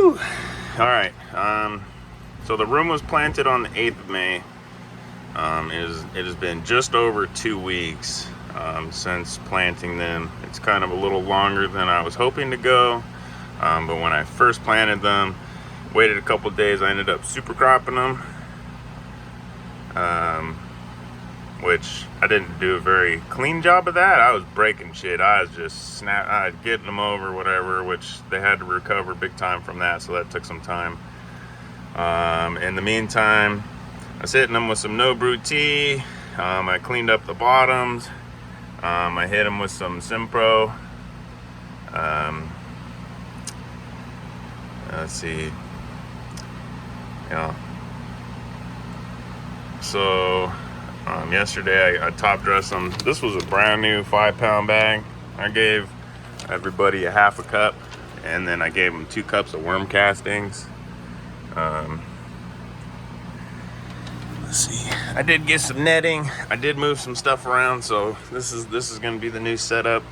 Woo! All right. So the room was planted on the 8th of May. It has been just over 2 weeks since planting them. It's kind of a little longer than I was hoping to go. But when I first planted them, waited a couple days, I ended up supercropping them. Which I didn't do a very clean job of that. I was breaking shit. I was just getting them over, whatever, which they had to recover big time from that, so that took some time. In the meantime, I was hitting them with some no brew tea. I cleaned up the bottoms. I hit them with some simpro. Let's see. So yesterday I top dressed them. This was a brand new 5-pound bag. I gave everybody a half a cup, and then I gave them 2 cups of worm castings. Let's see. I did get some netting. I did move some stuff around, so this is going to be the new setup.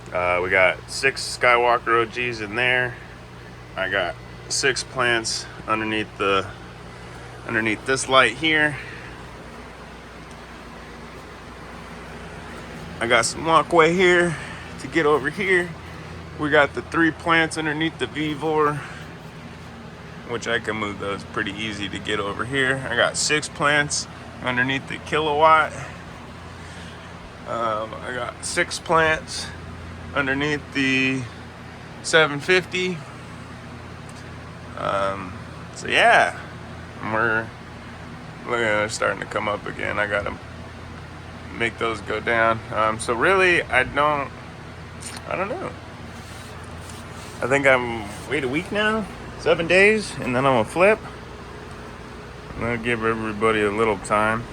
We got 6 Skywalker OGs in there. I got 6 plants underneath this light here. I got some walkway here to get over here. We got the 3 plants underneath the Vivor, which I can move those pretty easy to get over here. I got 6 plants underneath the Kilowatt. I got 6 plants underneath the 750. So yeah, they're starting to come up again. I gotta make those go down. So really, I don't know. I think wait a week now, 7 days, and then I'm gonna flip. I'm gonna give everybody a little time.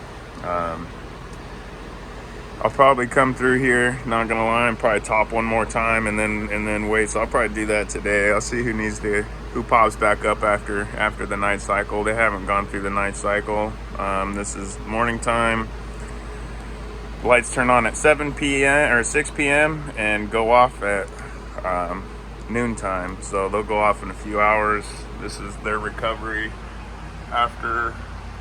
I'll probably come through here, not gonna lie, and probably top one more time and then wait. So I'll probably do that today. I'll see who pops back up after the night cycle. They haven't gone through the night cycle. This is morning time. Lights turn on at 7 p.m. or 6 p.m. and go off at noontime. So they'll go off in a few hours. This is their recovery after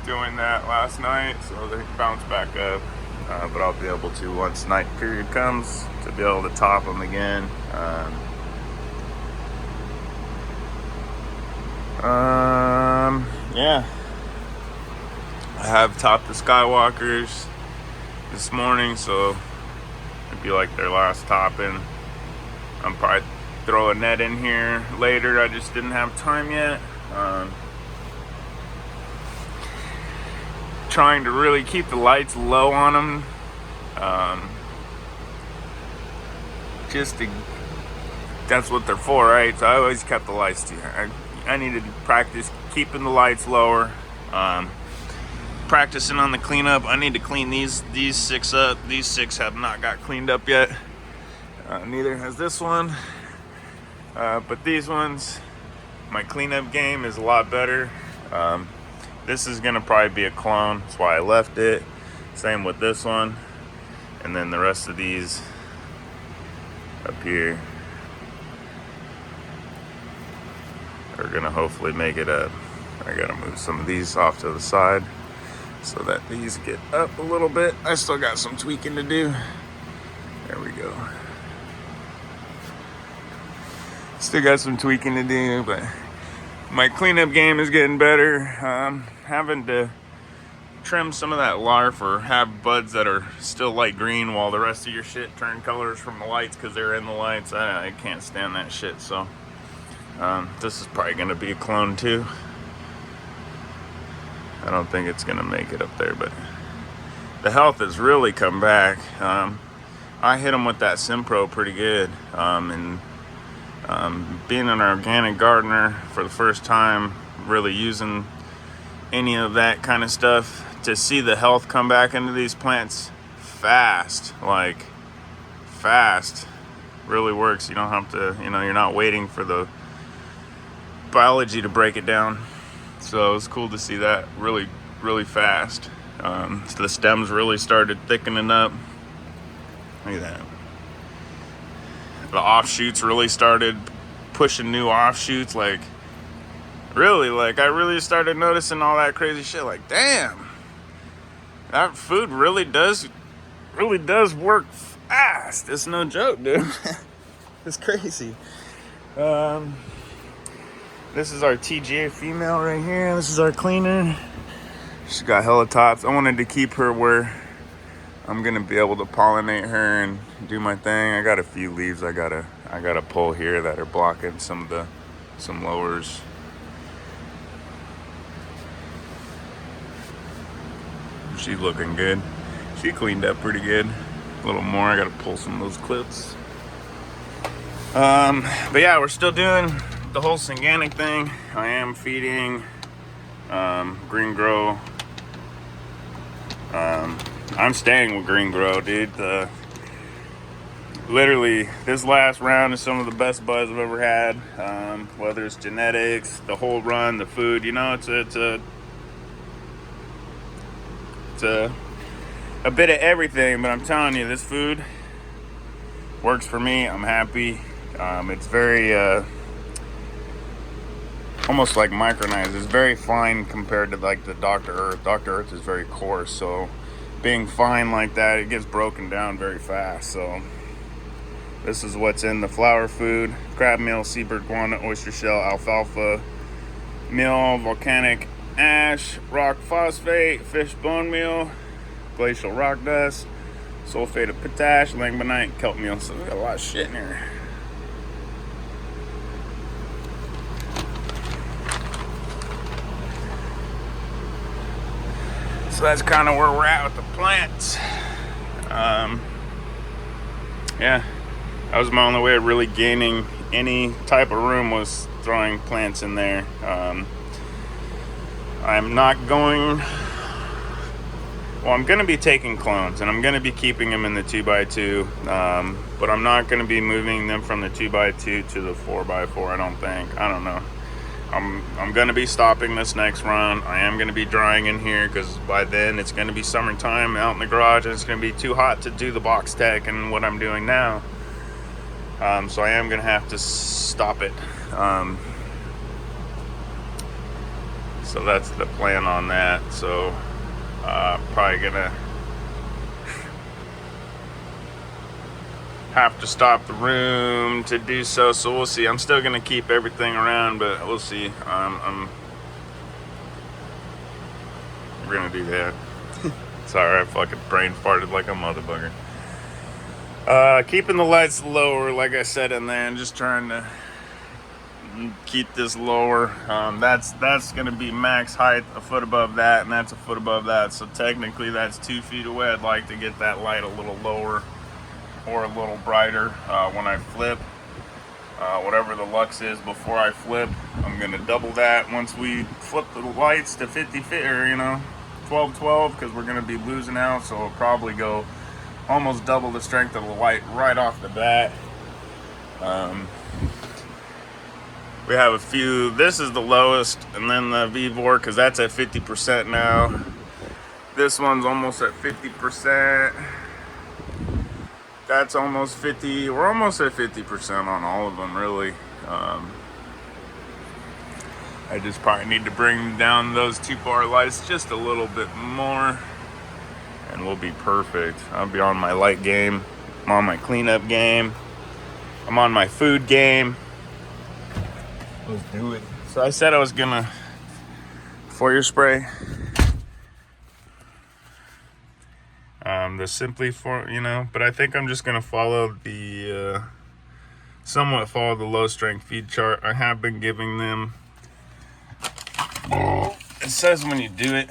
doing that last night. So they bounce back up. But I'll be able to, once night period comes, to be able to top them again. Yeah. I have topped the Skywalkers this morning, so it'd be like their last topping. I'm probably throw a net in here later. I just didn't have time yet. Trying to really keep the lights low on them. That's what they're for, right? So I always kept the lights too. I needed to practice keeping the lights lower. Practicing on the cleanup. I need to clean these 6 up. These 6 have not got cleaned up yet. Neither has this one. But these ones, my cleanup game is a lot better. This is gonna probably be a clone. That's why I left it. Same with this one. And then the rest of these up here are gonna hopefully make it up. I gotta move some of these off to the side so that these get up a little bit. I still got some tweaking to do. There we go. Still got some tweaking to do, but my cleanup game is getting better. Having to trim some of that larf or have buds that are still light green while the rest of your shit turn colors from the lights because they're in the lights. I can't stand that shit. So this is probably going to be a clone too. I don't think it's going to make it up there, but the health has really come back. I hit them with that Simpro pretty good. And being an organic gardener for the first time, really using any of that kind of stuff, to see the health come back into these plants fast, really works. You don't have to, you're not waiting for the biology to break it down. So it's cool to see that really, really fast. The stems really started thickening up. Look at that. The offshoots really started pushing new offshoots. Like Really, like, I really started noticing all that crazy shit. Like, damn, that food really does work fast. It's no joke, dude. It's crazy. This is our TGA female right here. This is our cleaner. She's got hella tops. I wanted to keep her where I'm gonna be able to pollinate her and do my thing. I got a few leaves I gotta pull here that are blocking some lowers. She's looking good. She cleaned up pretty good. A little more. I gotta pull some of those clips. But yeah, we're still doing the whole synganic thing. I am feeding Green Grow. I'm staying with Green Grow, dude. Literally, this last round is some of the best buds I've ever had. Whether it's genetics, the whole run, the food, you know, it's a bit of everything. But I'm telling you, this food works for me. I'm happy. It's very almost like micronized. It's very fine compared to like the Dr. Earth. Dr. Earth is very coarse, so being fine like that, it gets broken down very fast. So this is what's in the flour food: crab meal, seabird guana, oyster shell, alfalfa meal, volcanic ash, rock phosphate, fish bone meal, glacial rock dust, sulfate of potash, langbonite, kelp meal. So we got a lot of shit in here. So that's kind of where we're at with the plants. Yeah, that was my only way of really gaining any type of room, was throwing plants in there. I'm not going... Well, I'm going to be taking clones, and I'm going to be keeping them in the 2x2, but I'm not going to be moving them from the 2x2 to the 4x4, I don't think. I don't know. I'm going to be stopping this next run. I am going to be drying in here because by then it's going to be summertime out in the garage, and it's going to be too hot to do the box tech and what I'm doing now. So I am going to have to stop it. So that's the plan on that. So probably going to have to stop the room to do so. So we'll see. I'm still gonna keep everything around, but we'll see. We're gonna do that. Sorry, I fucking brain farted like a motherfucker. Keeping the lights lower, like I said in there, and just trying to keep this lower. That's gonna be max height, a foot above that, and that's a foot above that. So technically that's 2 feet away. I'd like to get that light a little lower or a little brighter when I flip. Whatever the lux is before I flip, I'm gonna double that once we flip the lights to 50 or 12 because we're gonna be losing out. So it'll probably go almost double the strength of the light right off the bat. We have a few. This is the lowest, and then the Vivor, because that's at 50% now. This one's almost at 50%. That's almost 50. We're almost at 50% on all of them, really. I just probably need to bring down those 2-bar lights just a little bit more, and we'll be perfect. I'll be on my light game. I'm on my cleanup game. I'm on my food game. Let's do it. So I said I was gonna foliar spray. The Simply but I think I'm just gonna follow the somewhat follow the low strength feed chart. I have been giving them. It says when you do it.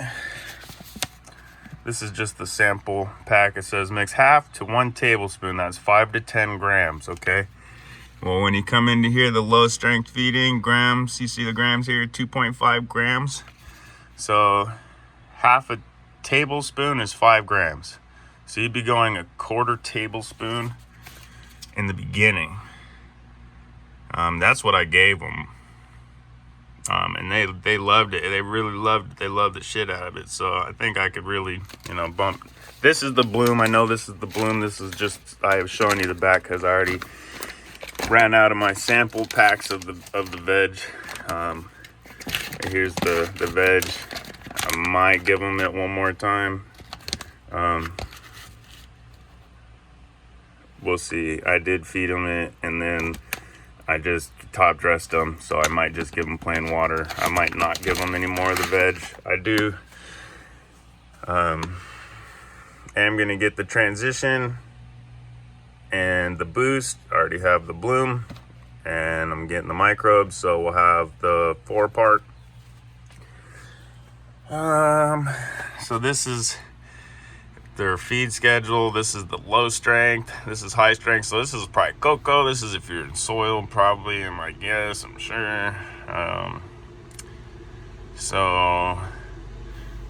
This is just the sample pack. It says mix 1/2 to 1 tablespoon. That's 5 to 10 grams. Okay. Well, when you come into here, the low strength feeding grams, you see the grams here, 2.5 grams. So 1/2 tablespoon is 5 grams. So you'd be going 1/4 tablespoon in the beginning. That's what I gave them. And they loved it. They really loved it. They loved the shit out of it. So I think I could really, bump. This is the bloom. I know this is the bloom. This is just, I was showing you the back because I already ran out of my sample packs of the veg. Here's the veg. I might give them it one more time. We'll see. I did feed them it, and then I just top dressed them, so I might just give them plain water. I might not give them any more of the veg. I do. I'm gonna get the transition and the boost. I already have the bloom, and I'm getting the microbes, so we'll have the 4-part. So this is their feed schedule. This is the low strength. This is high strength. So this is probably cocoa. This is if you're in soil, probably, and I guess, I'm sure. So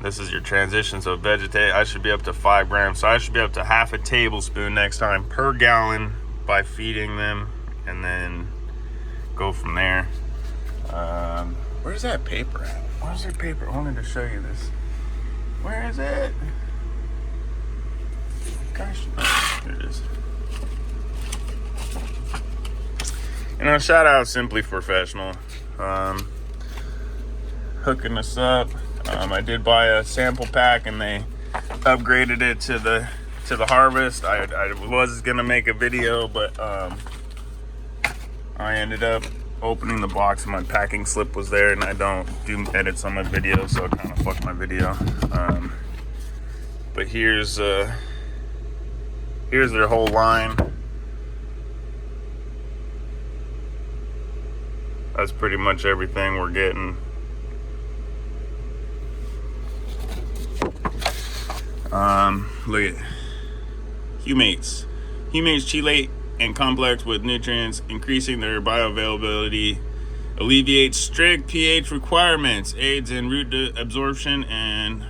this is your transition. So vegetate, I should be up to 5 grams. So I should be up to half a tablespoon next time per gallon by feeding them, and then go from there. Where's that paper at? Where's your paper? I wanted to show you this. Where is it? Gosh, here it is. You know, shout out Simply Professional, hooking us up. I did buy a sample pack, and they upgraded it to the harvest. I was gonna make a video, but I ended up opening the box, and my packing slip was there, and I don't do edits on my video, so it kind of fucked my video. But here's their whole line. That's pretty much everything we're getting. Look at humates. Humates chelate and complex with nutrients, increasing their bioavailability, alleviates strict pH requirements, aids in root absorption and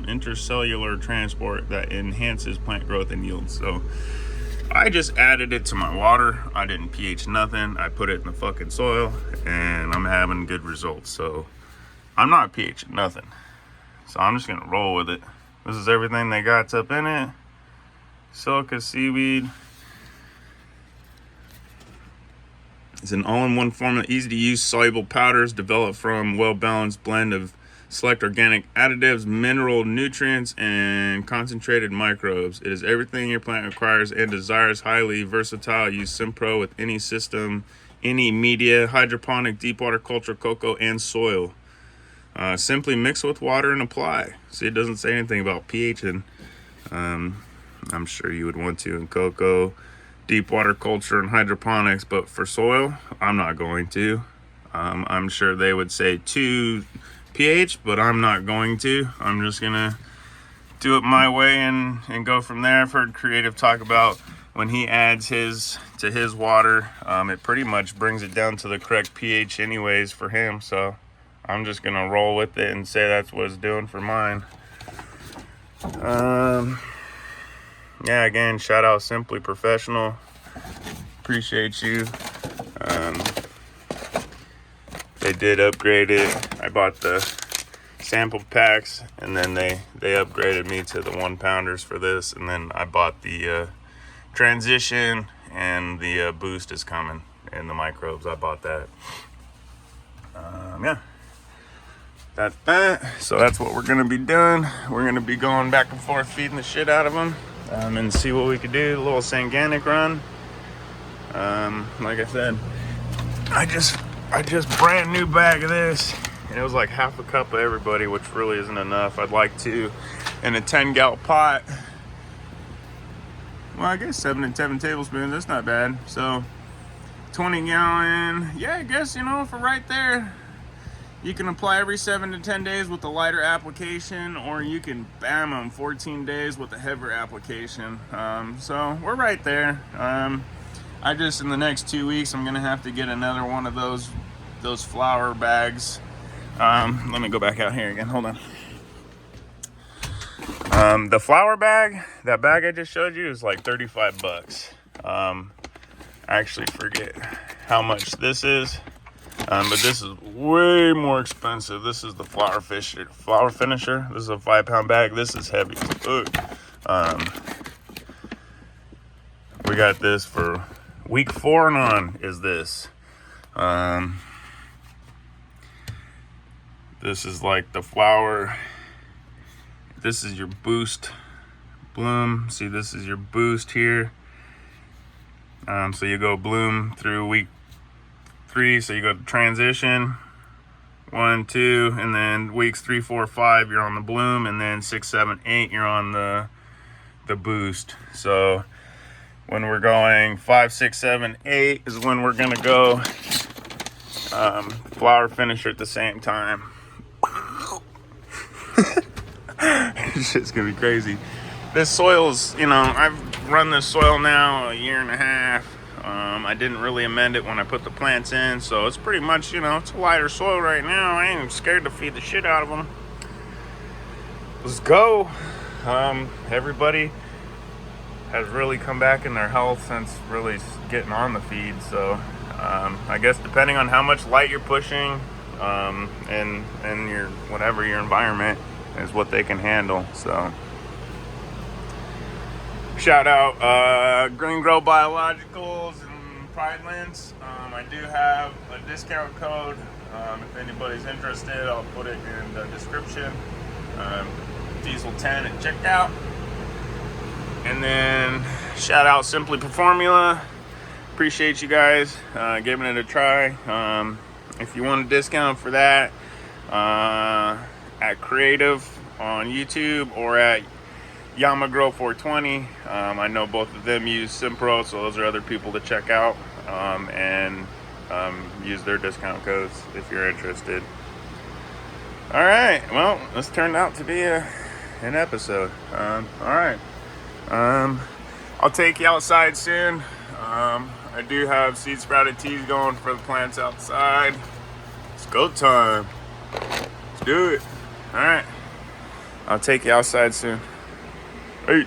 intercellular transport that enhances plant growth and yield. So I just added it to my water. I didn't pH nothing. I put it in the fucking soil, and I'm having good results. So I'm not pHing nothing. So I'm just gonna roll with it. This is everything they got up in it. Silica seaweed. It's an all-in-one formula, easy to use, soluble powders developed from well-balanced blend of select organic additives, mineral nutrients, and concentrated microbes. It is everything your plant requires and desires. Highly versatile. Use Simpro with any system, any media, hydroponic, deep water culture, cocoa, and soil. Simply mix with water and apply. See, it doesn't say anything about pH, and I'm sure you would want to in cocoa, deep water culture, and hydroponics, but for soil, I'm not going to. I'm sure they would say 2 pH, but I'm not going to. I'm just gonna do it my way and go from there. I've heard Creative talk about when he adds his to his water, it pretty much brings it down to the correct pH anyways for him. So I'm just gonna roll with it and say that's what it's doing for mine. Yeah, again, shout out Simply Professional. Appreciate you. They did upgrade it. I bought the sample packs, and then they upgraded me to the 1-pounders for this, and then I bought the transition, and the boost is coming, and the microbes. I bought that. Yeah. That's that. So that's what we're gonna be doing. We're gonna be going back and forth feeding the shit out of them, and see what we could do. A little synganic run. Like I said, I just brand new bag of this, and it was like half a cup of everybody, which really isn't enough. I'd like to, in a 10-gallon pot. Well, I guess 7 and 7 tablespoons. That's not bad. So 20-gallon. Yeah, I guess, you know, for right there. You can apply every 7 to 10 days with a lighter application, or you can bam them 14 days with a heavier application. So we're right there. I just, in the next 2 weeks, I'm gonna have to get another one of those flower bags. Let me go back out here again. Hold on. The flower bag, that bag I just showed you, is like $35. I actually forget how much this is. But this is way more expensive. This is the flower finisher. This is a 5-pound bag. This is heavy. We got this for week 4 and on is this. This is like the flower. This is your boost bloom. See, this is your boost here. So you go bloom through week 3. So you go to transition 1, 2, and then weeks 3, 4, 5 you're on the bloom, and then 6, 7, 8 you're on the boost. So when we're going 5, 6, 7, 8 is when we're gonna go flower finisher at the same time. This shit's gonna be crazy. This soil's, you know, I've run this soil now a year and a half. I didn't really amend it when I put the plants in, so it's pretty much, you know, it's a lighter soil right now. I ain't scared to feed the shit out of them. Let's go. Everybody has really come back in their health since really getting on the feed, so I guess depending on how much light you're pushing and your whatever your environment is what they can handle. So shout out Green Grow Biologicals and Pridelands. I do have a discount code. If anybody's interested, I'll put it in the description. Diesel 10 at checkout. And then shout out Simply Formula. Appreciate you guys giving it a try. If you want a discount for that, at Creative on YouTube or at Yamagrow 420. I know both of them use Simpro, so those are other people to check out and use their discount codes if you're interested. All right, well, this turned out to be an episode. All right, I'll take you outside soon. I do have seed sprouted teas going for the plants outside. It's go time. Let's do it. All right, I'll take you outside soon. Hey.